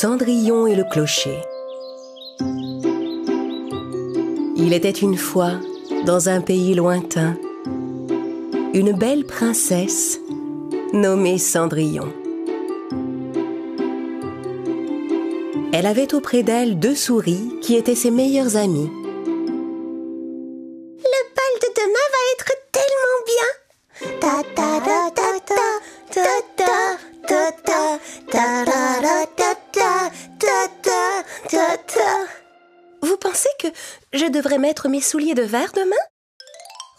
Cendrillon et le clocher. Il était une fois, dans un pays lointain, une belle princesse nommée Cendrillon. Elle avait auprès d'elle 2 souris qui étaient ses meilleures amies. Le bal de demain va être tellement bien. Ta ta ta ta ta ta ta ta ta ta ta ta ta ta ta ta. Vous pensez que je devrais mettre mes souliers de verre demain?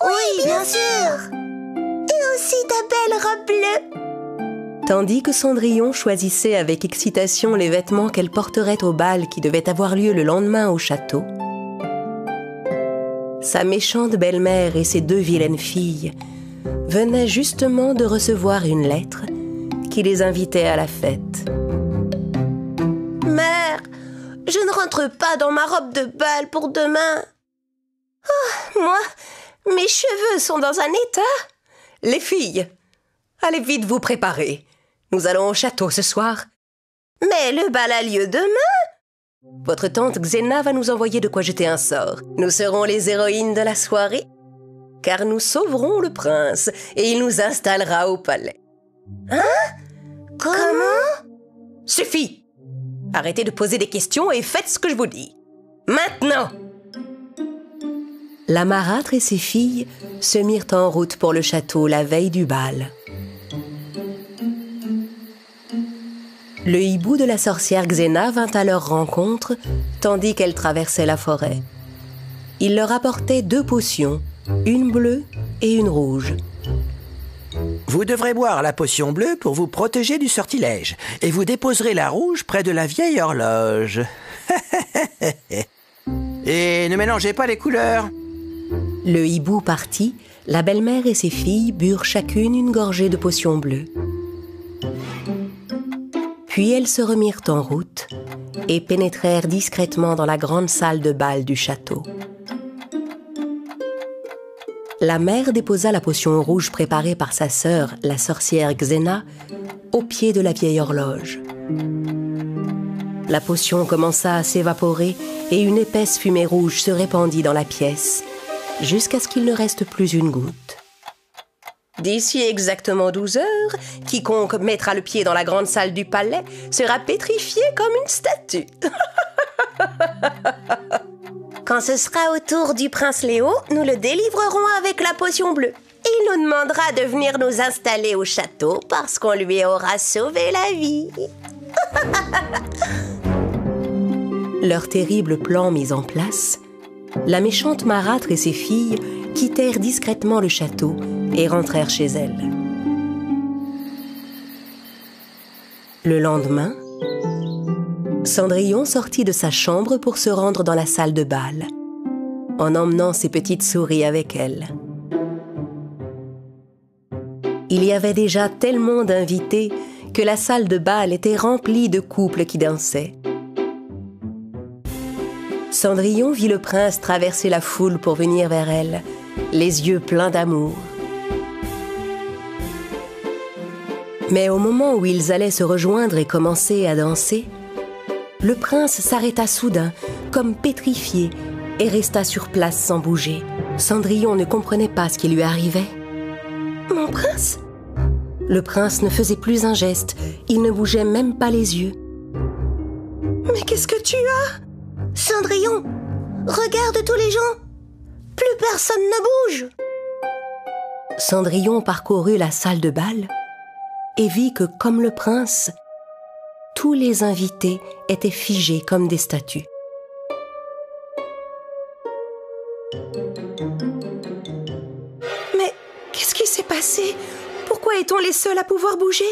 Oui, bien sûr. Et aussi ta belle robe bleue. Tandis que Cendrillon choisissait avec excitation les vêtements qu'elle porterait au bal qui devait avoir lieu le lendemain au château, sa méchante belle-mère et ses 2 vilaines filles venaient justement de recevoir une lettre qui les invitait à la fête. Mère, je ne rentre pas dans ma robe de bal pour demain. Oh, moi, mes cheveux sont dans un état. Les filles, allez vite vous préparer. Nous allons au château ce soir. Mais le bal a lieu demain. Votre tante Xena va nous envoyer de quoi jeter un sort. Nous serons les héroïnes de la soirée, car nous sauverons le prince et il nous installera au palais. Hein? Comment? Suffit! Arrêtez de poser des questions et faites ce que je vous dis. Maintenant! La marâtre et ses filles se mirent en route pour le château la veille du bal. Le hibou de la sorcière Xena vint à leur rencontre, tandis qu'elle traversait la forêt. Il leur apportait 2 potions, une bleue et une rouge. Vous devrez boire la potion bleue pour vous protéger du sortilège, et vous déposerez la rouge près de la vieille horloge. Et ne mélangez pas les couleurs. Le hibou partit, la belle-mère et ses filles burent chacune une gorgée de potion bleue. Puis elles se remirent en route et pénétrèrent discrètement dans la grande salle de bal du château. La mère déposa la potion rouge préparée par sa sœur, la sorcière Xena, au pied de la vieille horloge. La potion commença à s'évaporer et une épaisse fumée rouge se répandit dans la pièce, jusqu'à ce qu'il ne reste plus une goutte. D'ici exactement 12 heures, quiconque mettra le pied dans la grande salle du palais sera pétrifié comme une statue. Quand ce sera au tour du prince Léo, nous le délivrerons avec la potion bleue. Et il nous demandera de venir nous installer au château parce qu'on lui aura sauvé la vie. Leur terrible plan mis en place, la méchante marâtre et ses filles quittèrent discrètement le château et rentrèrent chez elles. Le lendemain, Cendrillon sortit de sa chambre pour se rendre dans la salle de bal, en emmenant ses petites souris avec elle. Il y avait déjà tellement d'invités que la salle de bal était remplie de couples qui dansaient. Cendrillon vit le prince traverser la foule pour venir vers elle, les yeux pleins d'amour. Mais au moment où ils allaient se rejoindre et commencer à danser, le prince s'arrêta soudain, comme pétrifié, et resta sur place sans bouger. Cendrillon ne comprenait pas ce qui lui arrivait. « Mon prince ?» Le prince ne faisait plus un geste, il ne bougeait même pas les yeux. « Mais qu'est-ce que tu as ?» Cendrillon, regarde tous les gens. Plus personne ne bouge. Cendrillon parcourut la salle de bal et vit que, comme le prince, tous les invités étaient figés comme des statues. Mais qu'est-ce qui s'est passé? Pourquoi est-on les seuls à pouvoir bouger?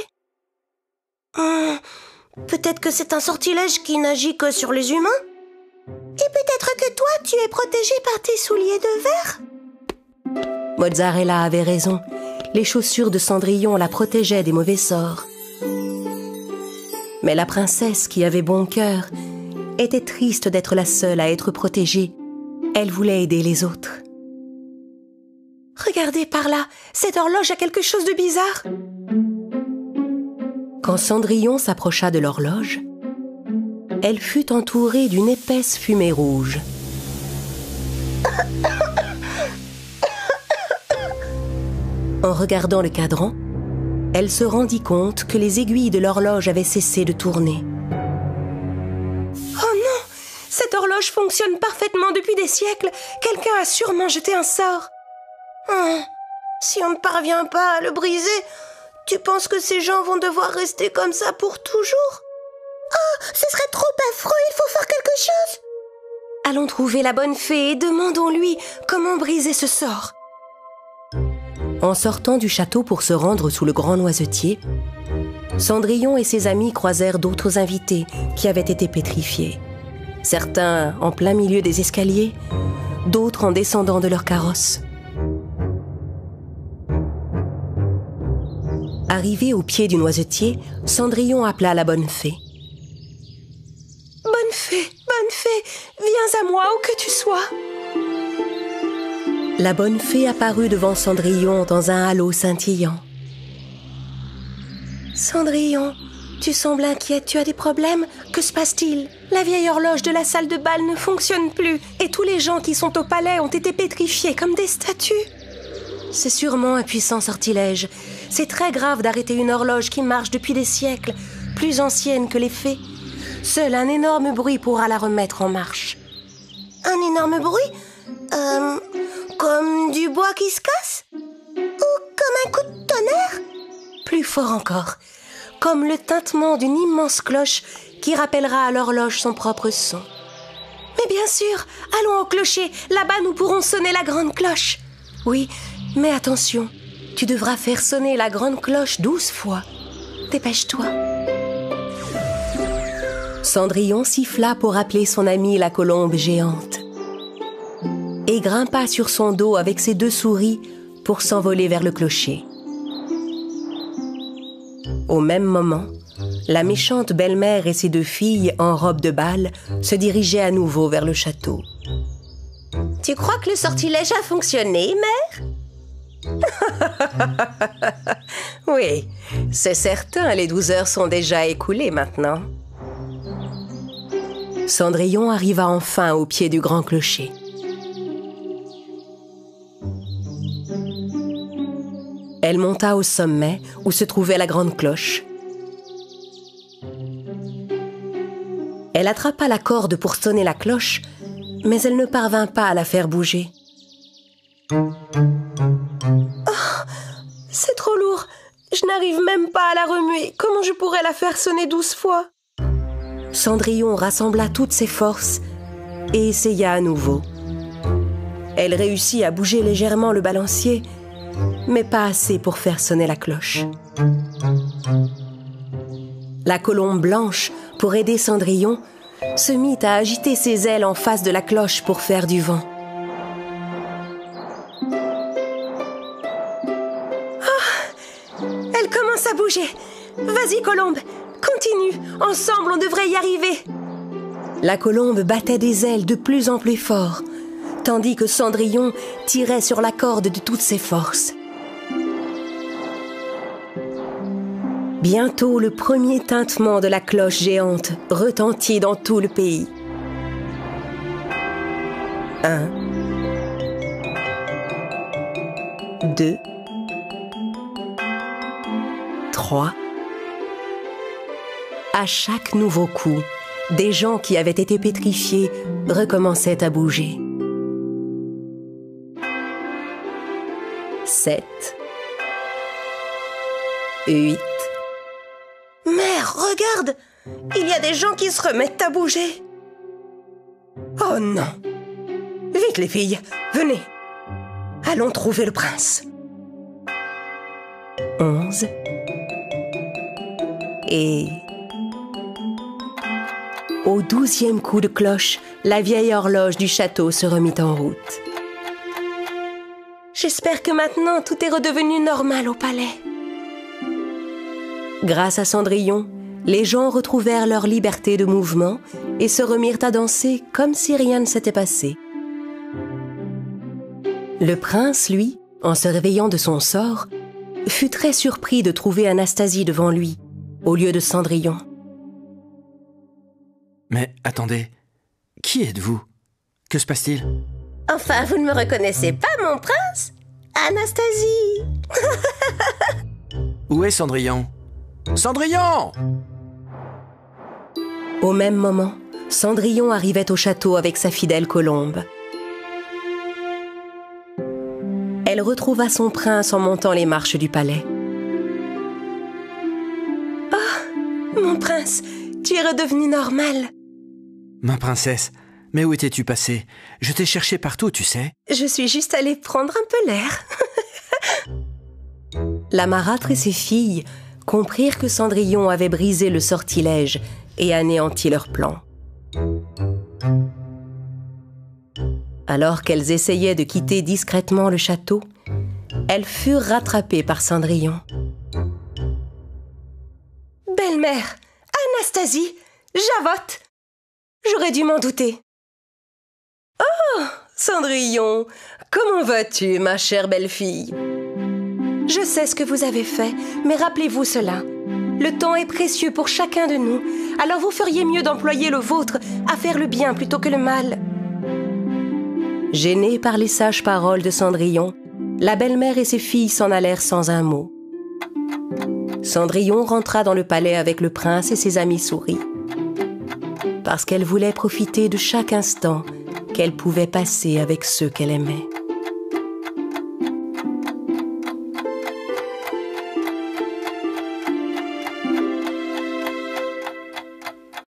Peut-être que c'est un sortilège qui n'agit que sur les humains? Et peut-être que toi, tu es protégé par tes souliers de verre? Mozzarella avait raison. Les chaussures de Cendrillon la protégeaient des mauvais sorts. Mais la princesse, qui avait bon cœur, était triste d'être la seule à être protégée. Elle voulait aider les autres. Regardez par là, cette horloge a quelque chose de bizarre. Quand Cendrillon s'approcha de l'horloge, elle fut entourée d'une épaisse fumée rouge. En regardant le cadran, elle se rendit compte que les aiguilles de l'horloge avaient cessé de tourner. Oh non! Cette horloge fonctionne parfaitement depuis des siècles. Quelqu'un a sûrement jeté un sort. Si on ne parvient pas à le briser, tu penses que ces gens vont devoir rester comme ça pour toujours? Oh, ce serait trop affreux, il faut faire quelque chose. Allons trouver la bonne fée et demandons-lui comment briser ce sort. En sortant du château pour se rendre sous le grand noisetier, Cendrillon et ses amis croisèrent d'autres invités qui avaient été pétrifiés. Certains en plein milieu des escaliers, d'autres en descendant de leur carrosse. Arrivé au pied du noisetier, Cendrillon appela la bonne fée. « Bonne fée, viens à moi où que tu sois !» La bonne fée apparut devant Cendrillon dans un halo scintillant. « Cendrillon, tu sembles inquiète, tu as des problèmes? Que se passe-t-il? La vieille horloge de la salle de bal ne fonctionne plus et tous les gens qui sont au palais ont été pétrifiés comme des statues. » C'est sûrement un puissant sortilège. C'est très grave d'arrêter une horloge qui marche depuis des siècles, plus ancienne que les fées. Seul un énorme bruit pourra la remettre en marche. Un énorme bruit? Comme du bois qui se casse? Ou comme un coup de tonnerre? Plus fort encore, comme le tintement d'une immense cloche qui rappellera à l'horloge son propre son. Mais bien sûr, allons au clocher, là-bas nous pourrons sonner la grande cloche. Oui, mais attention, tu devras faire sonner la grande cloche 12 fois. Dépêche-toi. Cendrillon siffla pour appeler son amie la colombe géante et grimpa sur son dos avec ses 2 souris pour s'envoler vers le clocher. Au même moment, la méchante belle-mère et ses 2 filles en robe de bal se dirigeaient à nouveau vers le château. « Tu crois que le sortilège a fonctionné, mère ?» Oui, c'est certain, les 12 heures sont déjà écoulées maintenant. Cendrillon arriva enfin au pied du grand clocher. Elle monta au sommet où se trouvait la grande cloche. Elle attrapa la corde pour sonner la cloche, mais elle ne parvint pas à la faire bouger. Oh, c'est trop lourd. Je n'arrive même pas à la remuer. Comment je pourrais la faire sonner 12 fois? Cendrillon rassembla toutes ses forces et essaya à nouveau. Elle réussit à bouger légèrement le balancier, mais pas assez pour faire sonner la cloche. La colombe blanche, pour aider Cendrillon, se mit à agiter ses ailes en face de la cloche pour faire du vent. Oh, elle commence à bouger. Vas-y, colombe, continue. Ensemble, on devrait y arriver. La colombe battait des ailes de plus en plus fort, tandis que Cendrillon tirait sur la corde de toutes ses forces. Bientôt, le premier tintement de la cloche géante retentit dans tout le pays. 1, 2, 3. À chaque nouveau coup, des gens qui avaient été pétrifiés recommençaient à bouger. 7, 8. Mère, regarde! Il y a des gens qui se remettent à bouger. Oh non! Vite les filles, venez! Allons trouver le prince. 11. Et... au 12e coup de cloche, la vieille horloge du château se remit en route. J'espère que maintenant tout est redevenu normal au palais. Grâce à Cendrillon, les gens retrouvèrent leur liberté de mouvement et se remirent à danser comme si rien ne s'était passé. Le prince, lui, en se réveillant de son sort, fut très surpris de trouver Anastasie devant lui, au lieu de Cendrillon. Mais attendez, qui êtes-vous? Que se passe-t-il? Enfin, vous ne me reconnaissez pas, mon prince? Anastasie! Où est Cendrillon? Cendrillon! Au même moment, Cendrillon arrivait au château avec sa fidèle colombe. Elle retrouva son prince en montant les marches du palais. Oh, mon prince, tu es redevenu normal. Ma princesse, mais où étais-tu passée? Je t'ai cherché partout, tu sais. Je suis juste allée prendre un peu l'air. La marâtre et ses filles comprirent que Cendrillon avait brisé le sortilège et anéanti leur plan. Alors qu'elles essayaient de quitter discrètement le château, elles furent rattrapées par Cendrillon. Belle-mère, Anastasie, j'avote. J'aurais dû m'en douter. Oh, Cendrillon, comment vas-tu, ma chère belle-fille? Je sais ce que vous avez fait, mais rappelez-vous cela. Le temps est précieux pour chacun de nous, alors vous feriez mieux d'employer le vôtre à faire le bien plutôt que le mal. Gênée par les sages paroles de Cendrillon, la belle-mère et ses filles s'en allèrent sans un mot. Cendrillon rentra dans le palais avec le prince et ses amis souris, parce qu'elle voulait profiter de chaque instant qu'elle pouvait passer avec ceux qu'elle aimait.